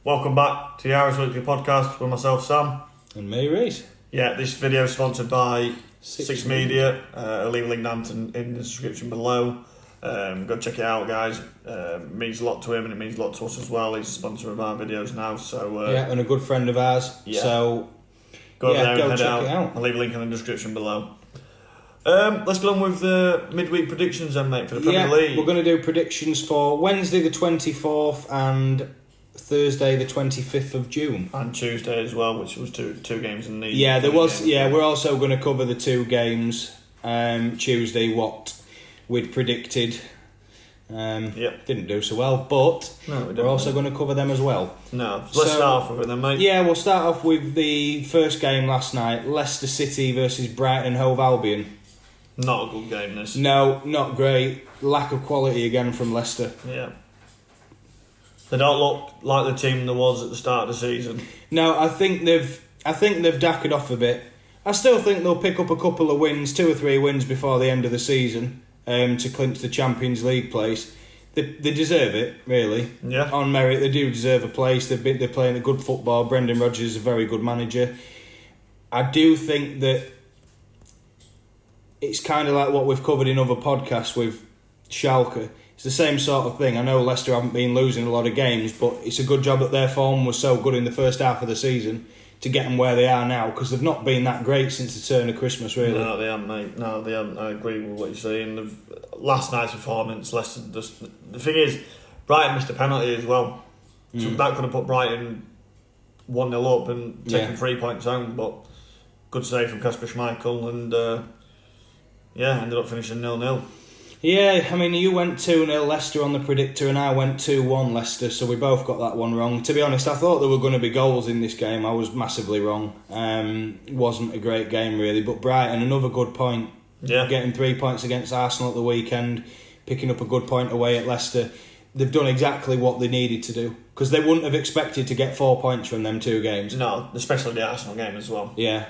Welcome back to the TheRS Weekly Podcast with myself, Sam. And me, Reese. Yeah, this video is sponsored by Six Media. I'll leave a link down in the description below. Go check it out, guys. It means a lot to him and it means a lot to us as well. He's a sponsor of our videos now. So yeah, and a good friend of ours. Yeah. So go over there and go head check it out. I'll leave a link in the description below. Let's get on with the midweek predictions then, mate, for the Premier League. We're going to do predictions for Wednesday the 24th and Thursday the 25th of June. And Tuesday as well, which was two games in the... Yeah, there was. games. Yeah, we're also going to cover the two games. Tuesday, what we'd predicted. Didn't do so well, but we're also going to cover them as well. No, let's start off with it then, mate. Yeah, we'll start off with the first game last night, Leicester City versus Brighton Hove Albion. Not a good game, this. No, not great. Lack of quality again from Leicester. Yeah. They don't look like the team there was at the start of the season. No, I think they've dackered off a bit. I still think they'll pick up a couple of wins, 2 or 3 wins before the end of the season, to clinch the Champions League place. They deserve it, really. Yeah. On merit, they do deserve a place. They're playing a good football. Brendan Rodgers is a very good manager. I do think that it's kind of like what we've covered in other podcasts with Schalke. It's the same sort of thing. I know Leicester haven't been losing a lot of games, but it's a good job that their form was so good in the first half of the season to get them where they are now, because they've not been that great since the turn of Christmas, really. No, they haven't, mate. No, they haven't. I agree with what you're saying. Last night's performance, Leicester just... The thing is, Brighton missed a penalty as well. So that could have put Brighton 1-0 up and taken 3 points home, but good save from Kasper Schmeichel and... ended up finishing 0-0. Yeah, I mean, you went 2-0 Leicester on the predictor and I went 2-1 Leicester, so we both got that one wrong. To be honest, I thought there were going to be goals in this game. I was massively wrong. Wasn't a great game, really, but Brighton, another good point. Yeah. Getting 3 points against Arsenal at the weekend, picking up a good point away at Leicester. They've done exactly what they needed to do, because they wouldn't have expected to get 4 points from them 2 games. No, especially the Arsenal game as well. Yeah.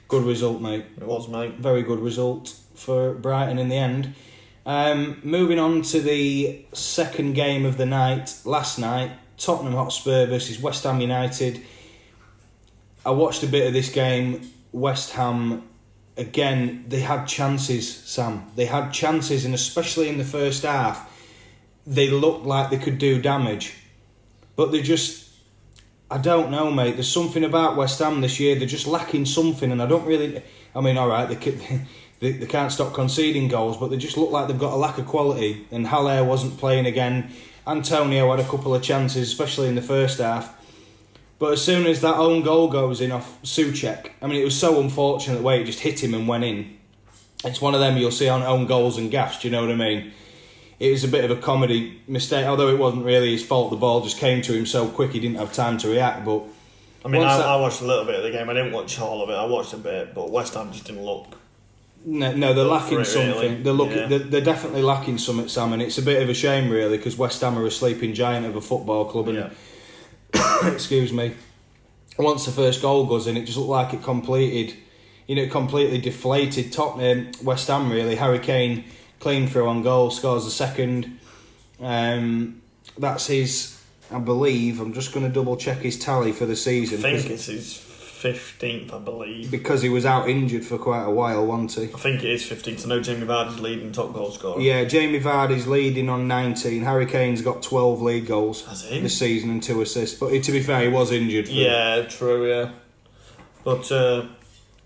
Good result, mate. It was, mate. Very good result for Brighton in the end. Moving on to the second game of the night, last night, Tottenham Hotspur versus West Ham United. I watched a bit of this game. West Ham, again, they had chances, Sam. They had chances, and especially in the first half, they looked like they could do damage. But they just... I don't know, mate. There's something about West Ham this year. They're just lacking something, and I don't really... I mean, all right, they can't stop conceding goals, but they just look like they've got a lack of quality. And Haller wasn't playing again. Antonio had a couple of chances, especially in the first half. But as soon as that own goal goes in off Souček, I mean, it was so unfortunate the way it just hit him and went in. It's one of them you'll see on own goals and gaffes, do you know what I mean? It was a bit of a comedy mistake, although it wasn't really his fault. The ball just came to him so quick he didn't have time to react. But I mean, I watched a little bit of the game. I didn't watch all of it. I watched a bit, but West Ham just didn't look. No, they're lacking something. Really. They're definitely lacking something, Sam, and it's a bit of a shame, really, because West Ham are a sleeping giant of a football club. And excuse me, once the first goal goes in, it just looked like it completely deflated Tottenham, West Ham. Really, Harry Kane. Clean through on goal, scores the second. That's his, I believe. I'm just going to double check his tally for the season. I think it's his 15th, I believe. Because he was out injured for quite a while, wasn't he? I think it is 15th. I know Jamie Vardy's leading top goal scorer. Yeah, Jamie Vardy's leading on 19. Harry Kane's got 12 league goals this season and 2 assists. But to be fair, he was injured. Yeah, true, yeah. But,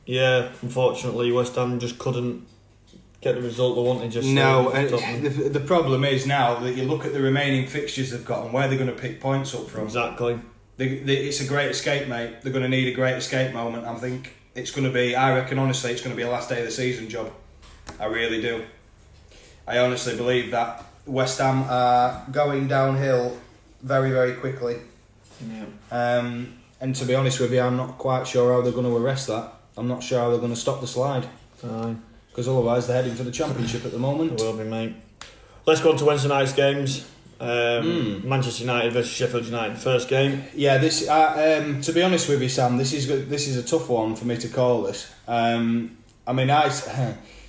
unfortunately, West Ham just couldn't get the result they wanted. The problem is now that you look at the remaining fixtures they've got and where they're going to pick points up from. Exactly. It's a great escape, mate. They're going to need a great escape moment. I think it's going to be, I reckon honestly, it's going to be a last day of the season job. I really do. I honestly believe that West Ham are going downhill very, very quickly. Yeah. And to be honest with you, I'm not quite sure how they're going to arrest that. I'm not sure how they're going to stop the slide. Aye. Because otherwise they're heading for the Championship at the moment. It will be, mate. Let's go on to Wednesday night's games. Manchester United versus Sheffield United, first game. Yeah, this. To be honest with you, Sam, this is a tough one for me to call this. I mean,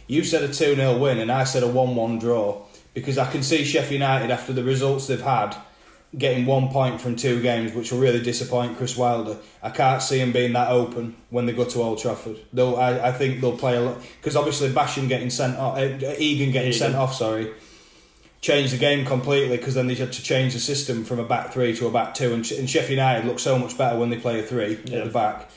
you said a 2-0 win and I said a 1-1 draw, because I can see Sheffield United, after the results they've had, getting 1 point from 2 games, which will really disappoint Chris Wilder. I can't see him being that open when they go to Old Trafford. I think they'll play a lot, because obviously Basham getting sent off, Egan getting sent off, changed the game completely, because then they had to change the system from a back 3 to a back 2, and Sheffield United look so much better when they play a 3 at the back.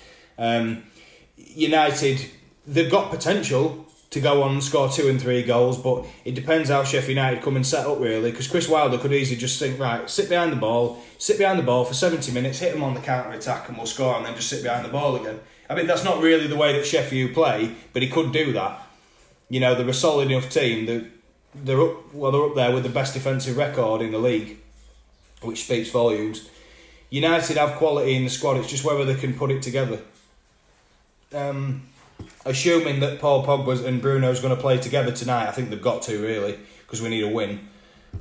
United, they've got potential to go on and score 2 and 3 goals, but it depends how Sheffield United come and set up, really, because Chris Wilder could easily just think, right, sit behind the ball for 70 minutes, hit them on the counter-attack and we'll score, and then just sit behind the ball again. I mean, that's not really the way that Sheffield play, but he could do that. You know, they're a solid enough team. They're up there with the best defensive record in the league, which speaks volumes. United have quality in the squad, it's just whether they can put it together. Assuming that Paul Pogba and Bruno's going to play together tonight, I think they've got to, really, because we need a win.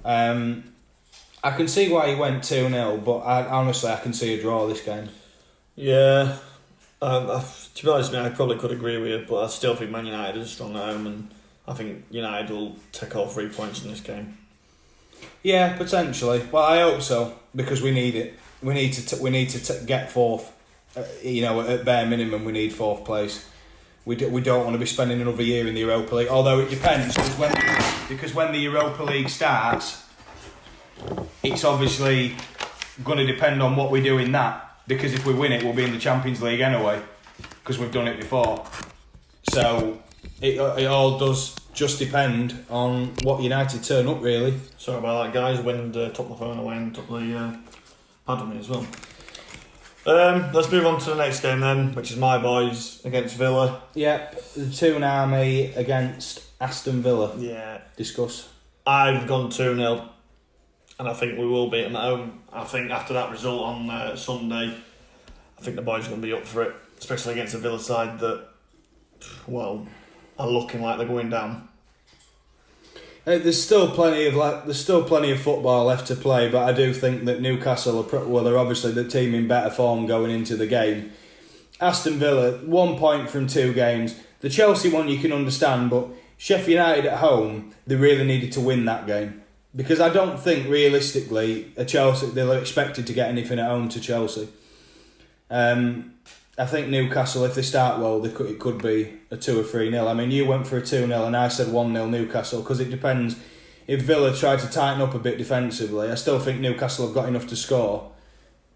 I can see why he went 2-0, but honestly I can see a draw this game. Yeah, to be honest, I probably could agree with you, but I still think Man United is strong at home, and I think United will take all 3 points in this game. Yeah, potentially. Well, I hope so, because we need it. We need to get 4th. At bare minimum, we need 4th place. We don't want to be spending another year in the Europa League. Although it depends, because when the Europa League starts, it's obviously going to depend on what we do in that. Because if we win it, we'll be in the Champions League anyway, because we've done it before. So it all does just depend on what United turn up, really. Sorry about that, guys. Wind took my phone away and took the pad with me as well. Let's move on to the next game then, which is my boys against Villa. Yep, the Toon Army against Aston Villa. Yeah. Discuss. I've gone 2-0, and I think we will beat them at home. I think after that result on Sunday, I think the boys are going to be up for it, especially against a Villa side that, well, are looking like they're going down. There's still plenty of football left to play, but I do think that Newcastle they're obviously the team in better form going into the game. Aston Villa, 1 point from 2 games. The Chelsea one you can understand, but Sheffield United at home, they really needed to win that game, because I don't think realistically they're expected to get anything at home to Chelsea. I think Newcastle, if they start well, it could be a 2 or 3-0. I mean, you went for a 2-0 and I said 1-0 Newcastle, because it depends. If Villa try to tighten up a bit defensively, I still think Newcastle have got enough to score,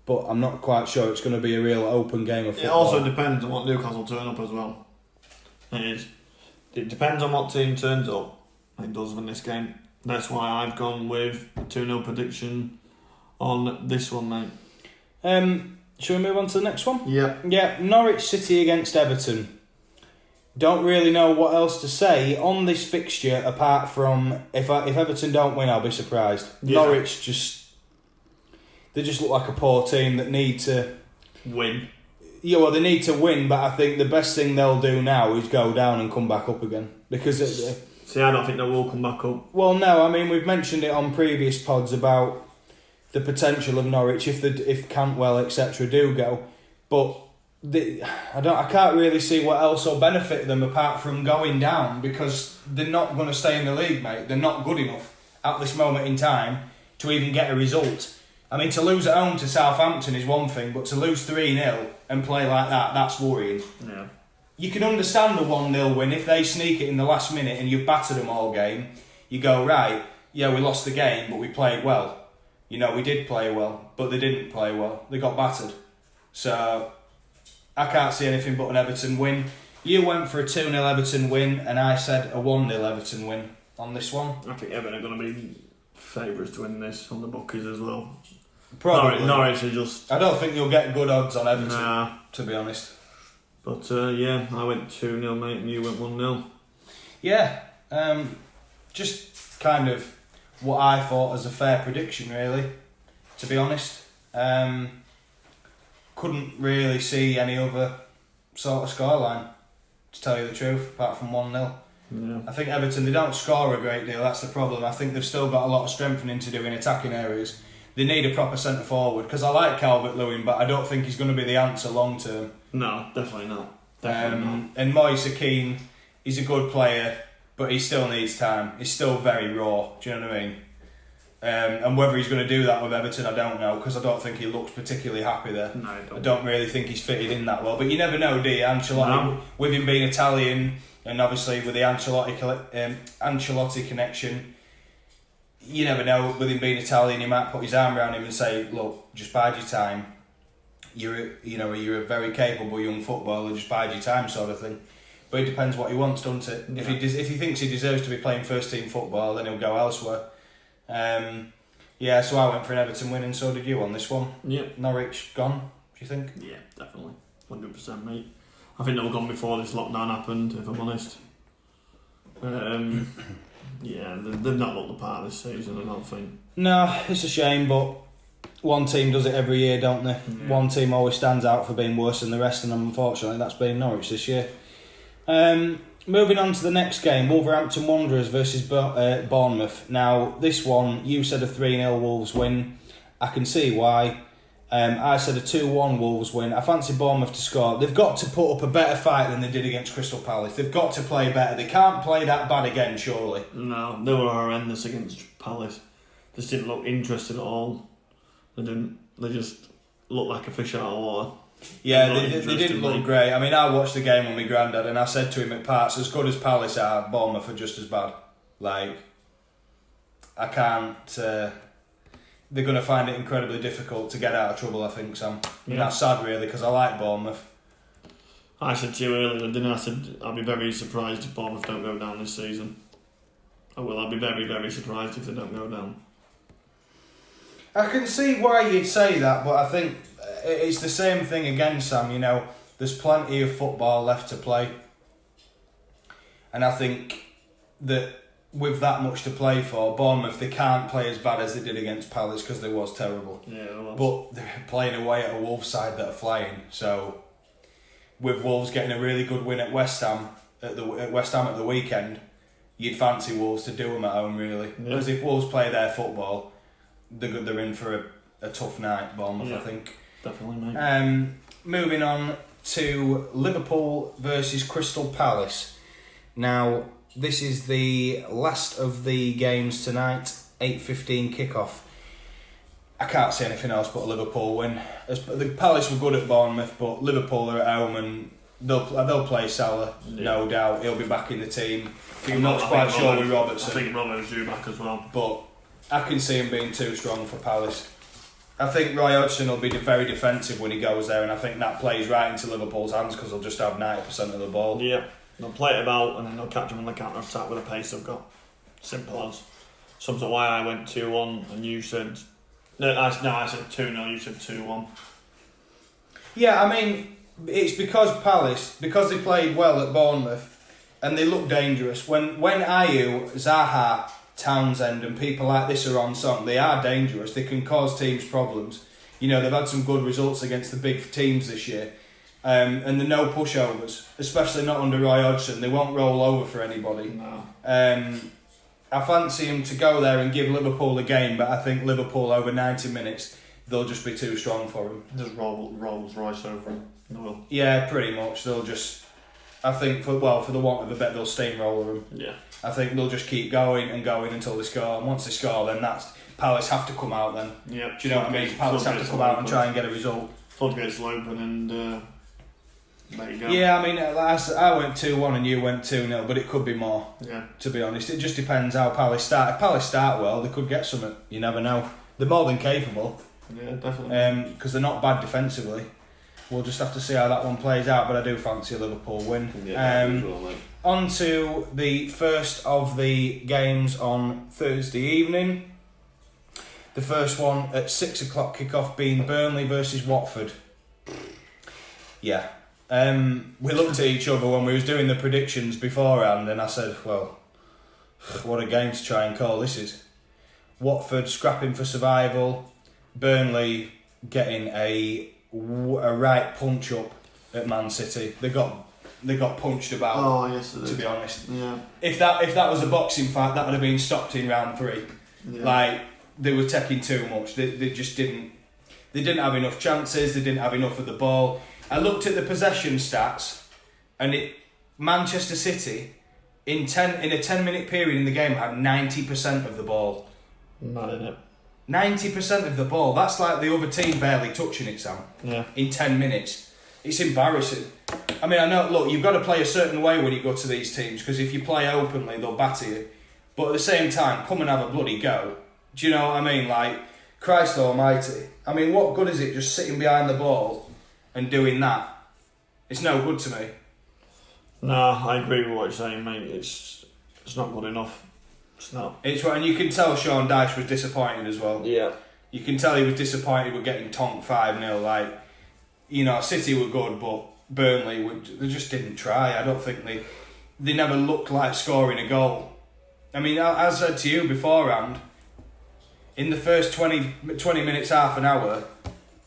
but I'm not quite sure it's going to be a real open game of football. It also depends on what Newcastle turn up as well. It depends on what team turns up. It does in this game. That's why I've gone with a 2-0 prediction on this one, mate. Shall we move on to the next one? Yeah. Yeah, Norwich City against Everton. Don't really know what else to say on this fixture, apart from if Everton don't win, I'll be surprised. Yeah. Norwich they just look like a poor team that need to win. Yeah, well, they need to win, but I think the best thing they'll do now is go down and come back up again. Because see, I don't think they will come back up. Well, no, I mean, we've mentioned it on previous pods about the potential of Norwich if Cantwell etc. do go, but I can't really see what else will benefit them apart from going down, because they're not going to stay in the league, mate. They're not good enough at this moment in time to even get a result. I mean, to lose at home to Southampton is one thing, but to lose 3-0 and play like that, that's worrying. Yeah. You can understand the 1-0 win if they sneak it in the last minute and you've battered them all game. You go, right, yeah, we lost the game, but we played well. We did play well, but they didn't play well. They got battered. So I can't see anything but an Everton win. You went for a 2-0 Everton win, and I said a 1-0 Everton win on this one. I think Everton are going to be favourites to win this on the bookies as well. Probably. Norwich are just... I don't think you'll get good odds on Everton, to be honest. But yeah, I went 2-0, mate, and you went 1-0. Yeah, just kind of what I thought as a fair prediction, really, to be honest. Couldn't really see any other sort of scoreline, to tell you the truth, apart from 1-0. Yeah. I think Everton, they don't score a great deal, that's the problem. I think they've still got a lot of strengthening to do in attacking areas. They need a proper centre forward, because I like Calvert-Lewin, but I don't think he's going to be the answer long term. No, definitely not. Definitely not. And Moise Keane, he's a good player, but he still needs time. He's still very raw, do you know what I mean? And whether he's going to do that with Everton, I don't know, because I don't think he looks particularly happy there. No, I don't really think he's fitted in that well. But you never know, do you? Ancelotti, with him being Italian, and obviously with the Ancelotti connection, you never know. With him being Italian, he might put his arm around him and say, "Look, just bide your time. You're a very capable young footballer. Just bide your time," sort of thing. But it depends what he wants, doesn't it? Yeah. If he thinks he deserves to be playing first team football, then he'll go elsewhere. So I went for an Everton win, and so did you on this one. Yeah. Norwich gone, do you think? Yeah, definitely. 100%, mate. I think they were gone before this lockdown happened, if I'm honest. They've not looked the part this season, I don't think. No, it's a shame, but one team does it every year, don't they? Yeah. One team always stands out for being worse than the rest, and unfortunately that's been Norwich this year. Moving on to the next game, Wolverhampton Wanderers versus Bournemouth. Now, this one, you said a 3-0 Wolves win. I can see why. I said a 2-1 Wolves win. I fancy Bournemouth to score. They've got to put up a better fight than they did against Crystal Palace. They've got to play better. They can't play that bad again, surely. No, they were horrendous against Palace. They just didn't look interested at all. They didn't. They just looked like a fish out of water. Yeah, they didn't look great. I mean, I watched the game with my granddad, and I said to him at parts, as good as Palace are, Bournemouth are just as bad. Like, I can't... they're going to find it incredibly difficult to get out of trouble, I think, Sam. Yeah. And that's sad, really, because I like Bournemouth. I said to you earlier, didn't I? I said I'll be very surprised if Bournemouth don't go down this season. I will. I'll be very, very surprised if they don't go down. I can see why you'd say that, but I think it's the same thing again, Sam. You know, there's plenty of football left to play. And I think that with that much to play for, Bournemouth, they can't play as bad as they did against Palace because they was terrible. Yeah, it was. But they're playing away at a Wolves side that are flying. So, with Wolves getting a really good win at West Ham at the weekend, you'd fancy Wolves to do them at home, really. Because if Wolves play their football, they're in for a tough night, Bournemouth, I think. Definitely, mate. Moving on to Liverpool versus Crystal Palace. Now, this is the last of the games tonight, 8:15 kickoff. I can't see anything else but a Liverpool win. The Palace were good at Bournemouth, but Liverpool are at home and they'll play Salah, no doubt. He'll be back in the team. I'm not quite sure with Robertson. I think Robertson's due back as well. But I can see him being too strong for Palace. I think Roy Hodgson will be very defensive when he goes there, and I think that plays right into Liverpool's hands because they'll just have 90% of the ball. Yeah, they'll play it about and then they'll catch him on the counter attack with the pace they've got. Simple as. Something why I went 2-1 and you said... I said 2-0, you said 2-1. Yeah, I mean, it's because Palace, because they played well at Bournemouth and they look dangerous. When Ayew, Zaha, Townsend and people like this are on song, they are dangerous. They can cause teams problems. You know, they've had some good results against the big teams this year. And they're no pushovers, especially not under Roy Hodgson. They won't roll over for anybody. No. I fancy him to go there and give Liverpool a game, but I think Liverpool over 90 minutes, they'll just be too strong for him. Just rolls Royce over him. No. Yeah, pretty much. They'll just... I think, for the want of a bet, they'll steamroller him. Yeah. I think they'll just keep going and going until they score. And once they score, then Palace have to come out then. Yeah. Do you know what I mean? Palace have to come out and try and get a result. Floodgates will open and there you go. Yeah, I mean, I went 2-1 and you went 2-0, but it could be more. Yeah. To be honest, it just depends how Palace start. If Palace start well, they could get something. You never know. They're more than capable. Yeah, definitely. Because they're not bad defensively. We'll just have to see how that one plays out, but I do fancy a Liverpool win. Yeah, on to the first of the games on Thursday evening. The first one at 6 o'clock kickoff being Burnley versus Watford. Yeah. We looked at each other when we was doing the predictions beforehand and I said, well, what a game to try and call this is. Watford scrapping for survival, Burnley getting a right punch up at Man City. They got punched about. Oh yes, to be honest. Yeah. If that was a boxing fight, that would have been stopped in round 3. Yeah. Like they were taking too much. They just didn't. They didn't have enough chances. They didn't have enough of the ball. I looked at the possession stats, and Manchester City in a 10-minute period in the game had 90% of the ball. Mad, innit? 90% of the ball. That's like the other team barely touching it, Sam. Yeah. In 10 minutes. It's embarrassing. I mean, I know, look, you've got to play a certain way when you go to these teams, because if you play openly, they'll batter you. But at the same time, come and have a bloody go. Do you know what I mean? Like, Christ almighty. I mean, what good is it just sitting behind the ball and doing that? It's no good to me. No, I agree with what you're saying, mate. It's not good enough. It's not. And you can tell Sean Dyche was disappointed as well. Yeah. You can tell he was disappointed with getting tonked 5-0. Like, you know, City were good, but Burnley, they just didn't try. I don't think they never looked like scoring a goal. I mean, as I said to you beforehand, in the first 20 minutes, half an hour,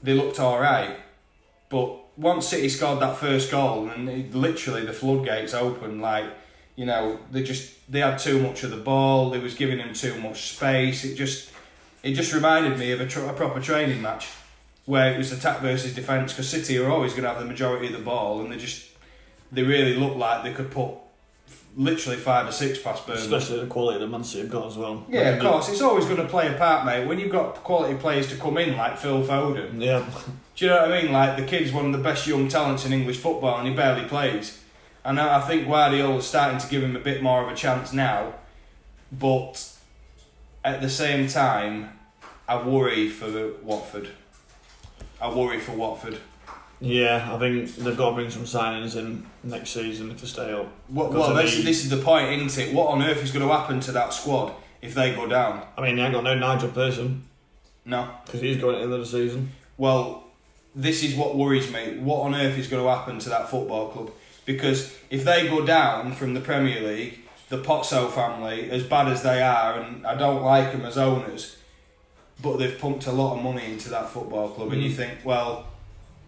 they looked alright. But once City scored that first goal, and literally the floodgates opened, like, you know, they had too much of the ball, they was giving them too much space. It just reminded me of a proper training match where it was attack versus defence, because City are always going to have the majority of the ball, and they really looked like they could put literally 5 or 6 past Burnley. Especially the quality that Man City have got as well. Yeah, of course, it's always going to play a part, mate. When you've got quality players to come in like Phil Foden. Yeah. Do you know what I mean? Like, the kid's one of the best young talents in English football, and he barely plays. And I think Guardiola's starting to give him a bit more of a chance now, but at the same time, I worry for Watford. Yeah, I think they've got to bring some signings in next season to stay up. Well, this is the point, isn't it? What on earth is going to happen to that squad if they go down? I mean, they ain't got no Nigel Pearson. No. Because he's going at the end of the season. Well, this is what worries me. What on earth is going to happen to that football club? Because if they go down from the Premier League, the Pozzo family, as bad as they are, and I don't like them as owners, but they've pumped a lot of money into that football club, and you think, well,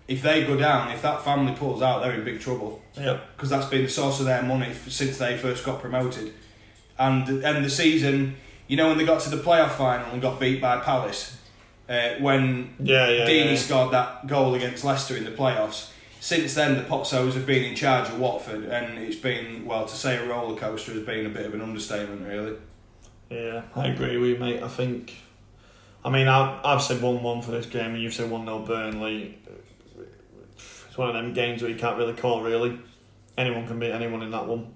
if they go down, if that family pulls out, they're in big trouble. Yeah. Because that's been the source of their money since they first got promoted. And the season, you know, when they got to the playoff final and got beat by Palace, when Deeney scored that goal against Leicester in the playoffs. Since then, the Pozzos have been in charge of Watford, and it's been, well, to say a roller coaster has been a bit of an understatement, really. Yeah, I agree with you, mate. I've said 1-1 for this game, and you've said 1-0 Burnley. It's one of them games where you can't really call, really. Anyone can beat anyone in that one.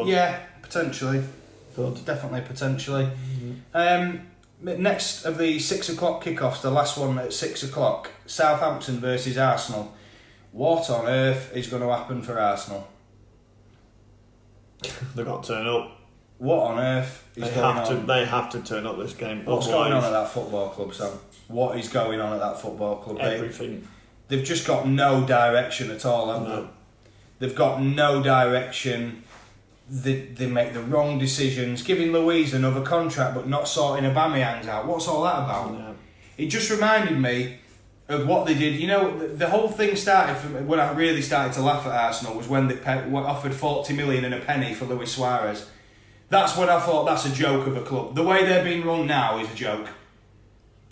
Yeah, potentially. Good. Definitely, potentially. Next of the 6 o'clock kickoffs, the last one at 6 o'clock, Southampton versus Arsenal. What on earth is going to happen for Arsenal? They've got to turn up. What on earth is going on? They have to turn up this game. What's going on at that football club, Sam? What is going on at that football club? Everything. They've just got no direction at all, haven't they? They've got no direction. They make the wrong decisions, giving Louise another contract but not sorting Aubameyang's out. What's all that about? Yeah. It just reminded me of what they did. You know, the whole thing started from when I really started to laugh at Arsenal was when they offered 40 million and a penny for Luis Suarez. That's when I thought that's a joke of a club. The way they're being run now is a joke.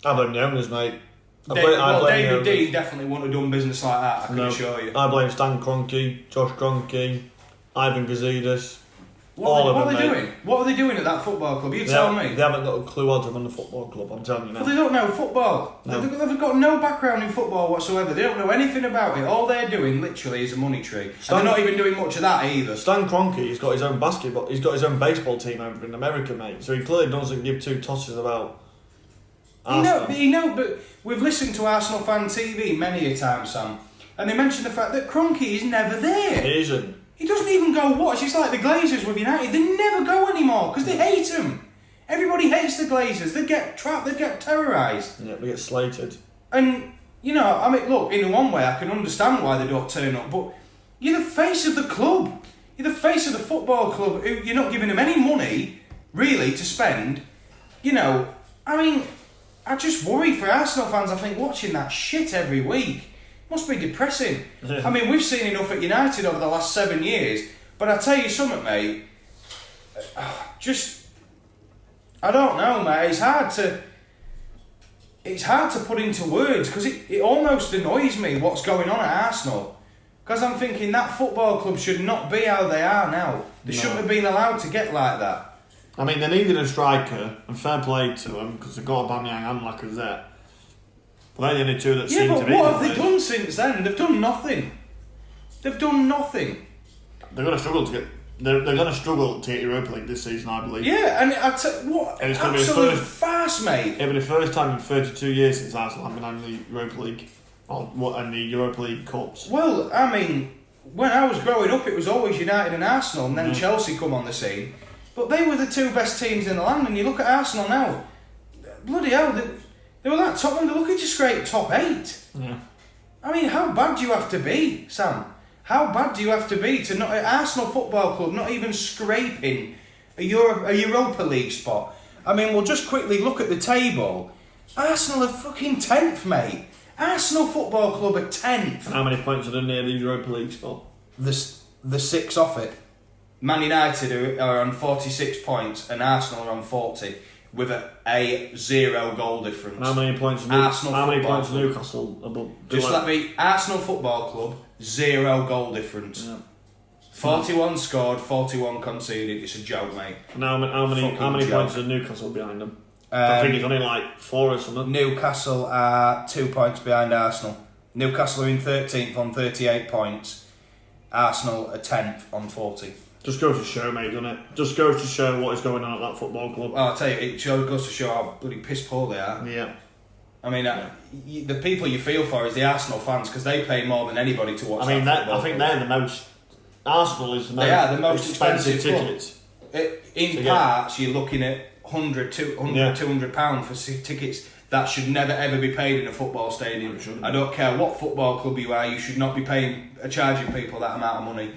I blame the owners, mate. David Dean definitely wouldn't have done business like that, I can assure you. I blame Stan Kroenke, Josh Kroenke, Ivan Gazidis. What are they doing? What are they doing at that football club? Tell me. They haven't got a clue how to run the football club, I'm telling you now. Well, they don't know football. No. They've got no background in football whatsoever. They don't know anything about it. All they're doing, literally, is a money tree. And they're not even doing much of that either. Stan Kroenke, he's got his own basketball, he's got his own baseball team over in America, mate. So he clearly doesn't give two tosses about Arsenal. But we've listened to Arsenal Fan TV many a time, Sam, and they mention the fact that Kroenke is never there. He isn't. He doesn't even go watch. It's like the Glazers with United. They never go anymore because they hate him. Everybody hates the Glazers. They get trapped. They get terrorised. Yeah, they get slated. And, you know, I mean, look, in one way I can understand why they don't turn up, but you're the face of the club. You're the face of the football club. You're not giving them any money, really, to spend. You know, I mean, I just worry for Arsenal fans, I think, watching that shit every week. Must be depressing. I mean, we've seen enough at United over the last 7 years, but I tell you something, mate. I don't know, mate. It's hard to put into words because it almost annoys me what's going on at Arsenal. Because I'm thinking that football club should not be how they are now. They shouldn't have been allowed to get like that. I mean, they needed a striker, and fair play to them, because they've got Aubameyang and Lacazette. But they're the only two that seem to be... Yeah, but what have they done since then? They've done nothing. They've done nothing. They're going to struggle to get... They're going to struggle to get Europa League this season, I believe. Yeah, and what? And it's going to absolute be the farce, mate. It'll be the first time in 32 years since Arsenal have been in the Europa League. And the Europa League Cups. Well, I mean, when I was growing up, it was always United and Arsenal, and then Chelsea come on the scene. But they were the two best teams in the land, and you look at Arsenal now, bloody hell, they were that top, and they're looking to scrape top 8. Yeah. I mean, how bad do you have to be, Sam? How bad do you have to be to not Arsenal Football Club not even scraping a Europa League spot? I mean, we'll just quickly look at the table. Arsenal are fucking 10th, mate. Arsenal Football Club are 10th. And how many points are they near the Europa League spot? The 6 off it. Man United are on 46 points and Arsenal are on 40 with a 0 goal difference. And how many points? Newcastle above? Arsenal Football Club 0 goal difference. Yeah. 41 scored, 41 conceded. It's a joke, mate. And how many points are Newcastle behind them? I think it's only like 4 or something. Newcastle are 2 points behind Arsenal. Newcastle are in 13th on 38 points. Arsenal are 10th on 40. Just goes to show, mate, doesn't it? Just goes to show what is going on at that football club. Oh, I'll tell you, it goes to show how bloody piss poor they are. Yeah. I mean, the people you feel for is the Arsenal fans because they pay more than anybody to watch. I mean, I think they're the most. Arsenal is the most. They are the most expensive tickets. In parts, you're looking at £200 for tickets that should never ever be paid in a football stadium. I don't care what football club you are, you should not be charging people that amount of money.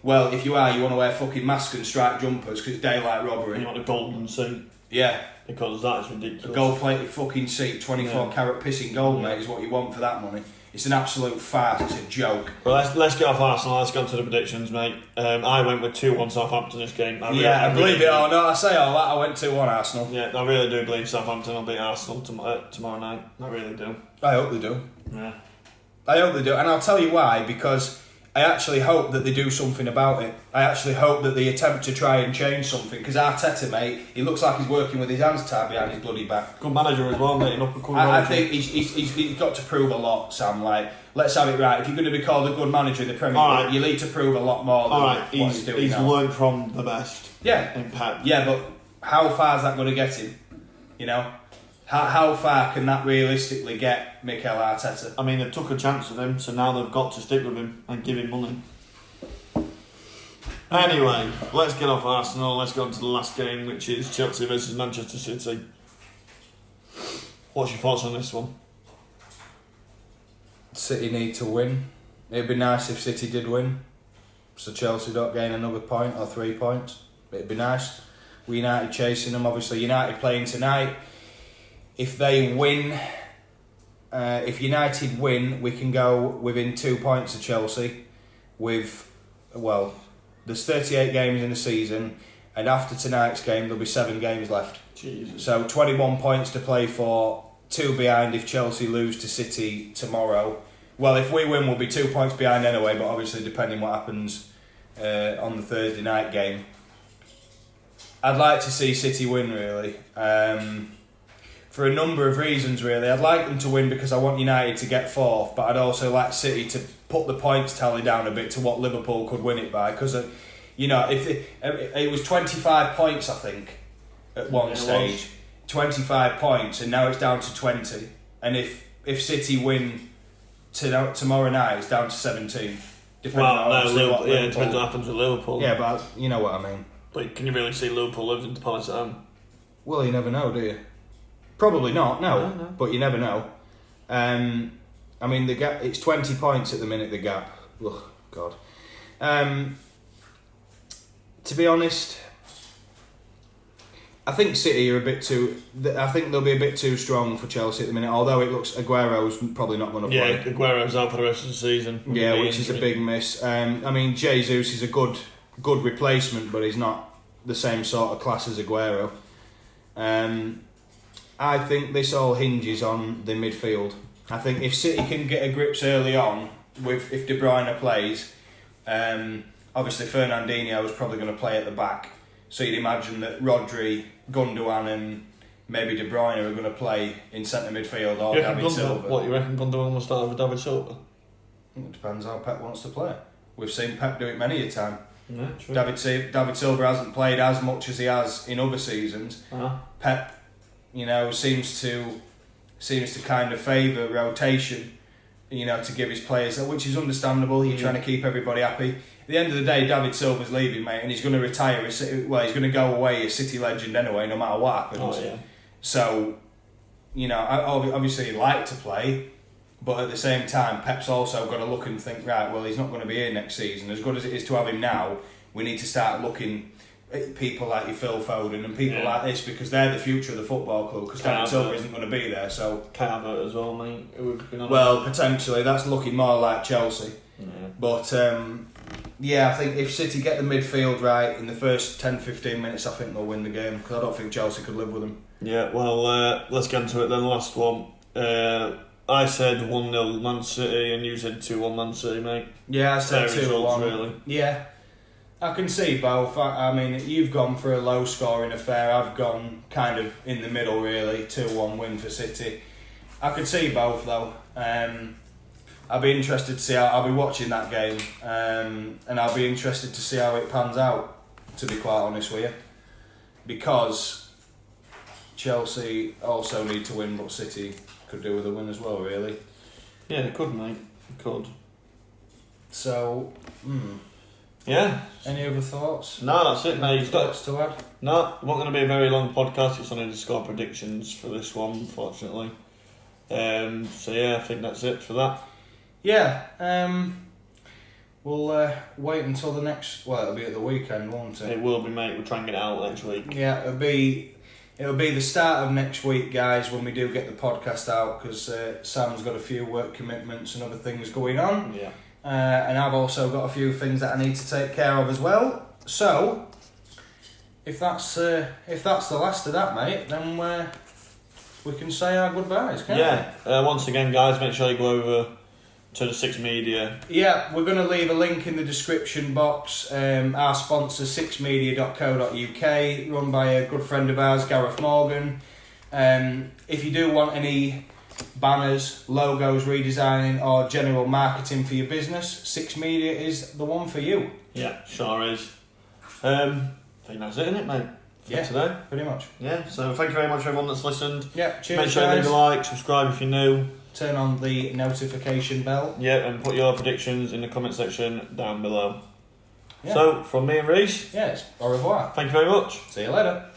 Well, if you are, you want to wear fucking masks and striped jumpers because it's daylight robbery. And you want a golden seat. Yeah. Because that is ridiculous. A gold-plated fucking seat, 24-carat pissing gold, mate, is what you want for that money. It's an absolute farce. It's a joke. Well, let's get off Arsenal. Let's go on to the predictions, mate. I went with 2-1 Southampton this game. I believe it or not. I say all that. I went 2-1 Arsenal. Yeah, I really do believe Southampton will beat Arsenal tomorrow night. I really do. I hope they do. Yeah. I hope they do, and I'll tell you why. Because I actually hope that they do something about it. I actually hope that they attempt to try and change something. Because Arteta, mate, he looks like he's working with his hands tied behind his bloody back. Good manager as well, mate. I think he's got to prove a lot, Sam. Like, let's have it right. If you're going to be called a good manager in the Premier League, you need to prove a lot more than what he's doing now. He's learned from the best. Yeah. In Pep. Yeah, but how far is that going to get him? You know? How far can that realistically get Mikel Arteta? I mean, they took a chance with him, so now they've got to stick with him and give him money. Anyway, let's get off Arsenal. Let's go on to the last game, which is Chelsea versus Manchester City. What's your thoughts on this one? City need to win. It'd be nice if City did win, so Chelsea don't gain another point or 3 points. It'd be nice. We United chasing them. Obviously, United playing tonight. If they win, if United win, we can go within 2 points of Chelsea. There's 38 games in the season, and after tonight's game, there'll be 7 games left. Jesus. So 21 points to play for, 2 behind if Chelsea lose to City tomorrow. Well, if we win, we'll be 2 points behind anyway, but obviously depending what happens on the Thursday night game. I'd like to see City win, really. For a number of reasons, really. I'd like them to win because I want United to get 4th, but I'd also like City to put the points tally down a bit to what Liverpool could win it by. Because, if it was 25 points, I think, at one stage. 25 points, and now it's down to 20. And if City win tomorrow night, it's down to 17. Depends on what happens with Liverpool. Yeah, but you know what I mean. But can you really see Liverpool losing to Palace at home? Well, you never know, do you? Probably not, no. But you never know. I mean, the gap, it's 20 points at the minute, the gap. Ugh, God. To be honest, I think City are a bit too... I think they'll be a bit too strong for Chelsea at the minute, although it looks Aguero's probably not going to play. Yeah, Aguero's out for the rest of the season. Yeah, which is a big miss. I mean, Jesus is a good replacement, but he's not the same sort of class as Aguero. I think this all hinges on the midfield. I think if City can get a grips early on, if De Bruyne plays, obviously Fernandinho is probably going to play at the back. So you'd imagine that Rodri, Gundogan and maybe De Bruyne are going to play in centre midfield or David Silva. What, you reckon Gundogan will start with David Silva? It depends how Pep wants to play. We've seen Pep do it many a time. Yeah, true. David Silva hasn't played as much as he has in other seasons. Pep, seems to kind of favour rotation, to give his players, which is understandable. He's trying to keep everybody happy. At the end of the day, David Silva's leaving, mate, and he's going to retire. He's going to go away a City legend anyway, no matter what happens. Oh, yeah. So, obviously he'd like to play, but at the same time, Pep's also got to look and think, right, well, he's not going to be here next season. As good as it is to have him now, we need to start looking at people like your Phil Foden and people like this, because they're the future of the football club, because David Silva isn't going to be there. So Carver as well, mate. Potentially, that's looking more like Chelsea. Yeah. But, I think if City get the midfield right in the first 10-15 minutes, I think they'll win the game, because I don't think Chelsea could live with them. Yeah, well, let's get into it then. Last one. I said 1-0 Man City and you said 2-1 Man City, mate. Yeah, I said 2-1. Really. Yeah, I can see both. I mean, you've gone for a low scoring affair. I've gone kind of in the middle, really. 2-1 win for City. I could see both, though. I'll be interested to see how... I'll be watching that game, and I'll be interested to see how it pans out, to be quite honest with you. Because Chelsea also need to win, but City could do with a win as well, really. Yeah, they could, mate. They could. So, yeah. Any other thoughts? No, that's it, mate. Any thoughts to add? No, it wasn't going to be a very long podcast. It's only the score predictions for this one, unfortunately. So yeah, I think that's it for that. Yeah. We'll wait until the next... Well, it'll be at the weekend, won't it? It will be, mate. We'll try and get it out next week. Yeah, it'll be the start of next week, guys, when we do get the podcast out, because Sam's got a few work commitments and other things going on. Yeah. And I've also got a few things that I need to take care of as well. So, if that's the last of that, mate, then we can say our goodbyes, can't we? Once again, guys, make sure you go over to the Six Media. Yeah, we're going to leave a link in the description box. Our sponsor, sixmedia.co.uk, run by a good friend of ours, Gareth Morgan. If you do want any banners, logos, redesigning or general marketing for your business, Six Media is the one for you. Yeah, sure is. I think that's it, isn't it, mate? For today. Pretty much. Yeah, so thank you very much everyone that's listened. Yeah, cheers, make sure you leave a like, subscribe if you're new. Turn on the notification bell. Yeah, and put your predictions in the comment section down below. Yeah. So, from me and Reece. Yes, au revoir. Thank you very much. See you later.